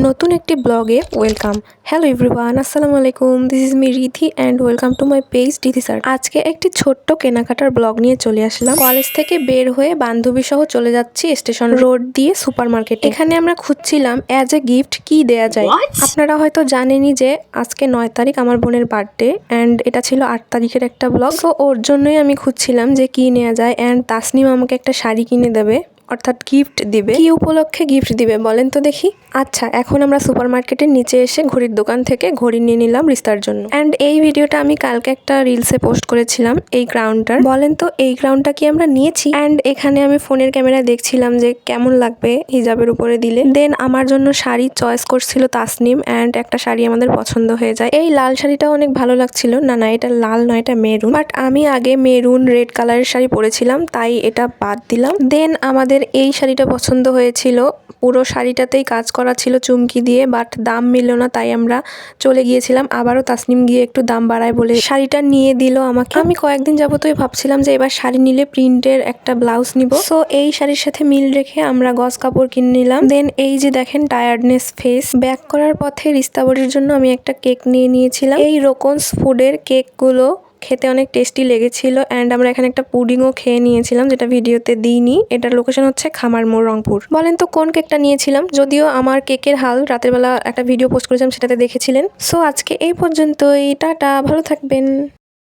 নতুন একটি ব্লগে ওয়েলকাম। হ্যালো এভরিওয়ান, আসসালামু আলাইকুম। This is me Rithi and welcome to my page Rithi sir. আজকে একটি ছোট্ট কেনাকাটার ব্লগ নিয়ে চলে আসলাম। কলেজ থেকে বের হয়ে বান্ধবী সহ চলে যাচ্ছি স্টেশন রোড দিয়ে সুপার মার্কেট। এখানে আমরা খুঁজছিলাম অ্যাজ এ গিফট কি দেয়া যায়। আপনারা হয়তো জানেনই যে আজকে 9 তারিখ আমার বোনের বার্থডে অ্যান্ড এটা ছিল 8 তারিখের একটা ব্লগ। সো ওর জন্যই আমি খুঁজছিলাম যে কি নেওয়া যায় অ্যান্ড তাসনিম আমাকে একটা শাড়ি কিনে দেবে, অর্থাৎ গিফট দিবে। কি উপলক্ষে গিফট দিবে বলেন তো দেখি। আচ্ছা, এখন আমরা সুপার মার্কেটের নিচে এসে ঘড়ির দোকান থেকে ঘড়ি নিয়ে নিলাম রিস্তার জন্য। অ্যান্ড এই ভিডিওটা আমি কালকে একটা রিলসে পোস্ট করেছিলাম এই ক্রাউনটার। বলেন তো এই ক্রাউনটা কি আমরা নিয়েছি? অ্যান্ড এখানে আমি ফোনের ক্যামেরায় দেখছিলাম যে কেমন লাগবে হিজাবের উপরে দিলে। দেন আমার জন্য শাড়ি চয়েস করছিল তাসনিম অ্যান্ড একটা শাড়ি আমাদের পছন্দ হয়ে যায়। এই লাল শাড়িটা অনেক ভালো লাগছিল। না এটা লাল নয়, এটা মেরুন। বাট আমি আগে মেরুন রেড কালারের শাড়ি পরেছিলাম, তাই এটা বাদ দিলাম। দেন আমাদের এই শাড়িটা পছন্দ হয়েছিল, পুরো শাড়িটাতেই কাজ করা ছিল চুমকি দিয়ে, বাট দাম মিলল না, তাই আমরা চলে গিয়েছিলাম। আবারও তাসনিম গিয়ে একটু দাম বাড়ায় বলে শাড়িটা নিয়ে দিল আমাকে। আমি কয়েকদিন যাবতই ভাবছিলাম যে এবার শাড়ি নিলে প্রিন্টের একটা ব্লাউজ নিব। সো এই শাড়ির সাথে মিল রেখে আমরা গজ কাপড় কিনে নিলাম। দেন এই যে দেখেন টায়ার্ডনেস ফেস। ব্যাক করার পথে রিস্তাবরির জন্য আমি একটা কেক নিয়ে নিয়েছিলাম। এই রোকনস ফুডের কেকগুলো খেতে অনেক টেস্টি লেগেছিল অ্যান্ড আমরা এখানে একটা পুডিংও খেয়ে নিয়েছিলাম, যেটা ভিডিওতে দিইনি। এটার লোকেশন হচ্ছে খামার মোড়, রংপুর। বলেন তো কোন কেকটা নিয়েছিলাম? যদিও আমার কেকের হাল রাতের বেলা একটা ভিডিও পোস্ট করেছিলাম, সেটাতে দেখেছিলেন। সো আজকে এই পর্যন্তই, টাটা, ভালো থাকবেন।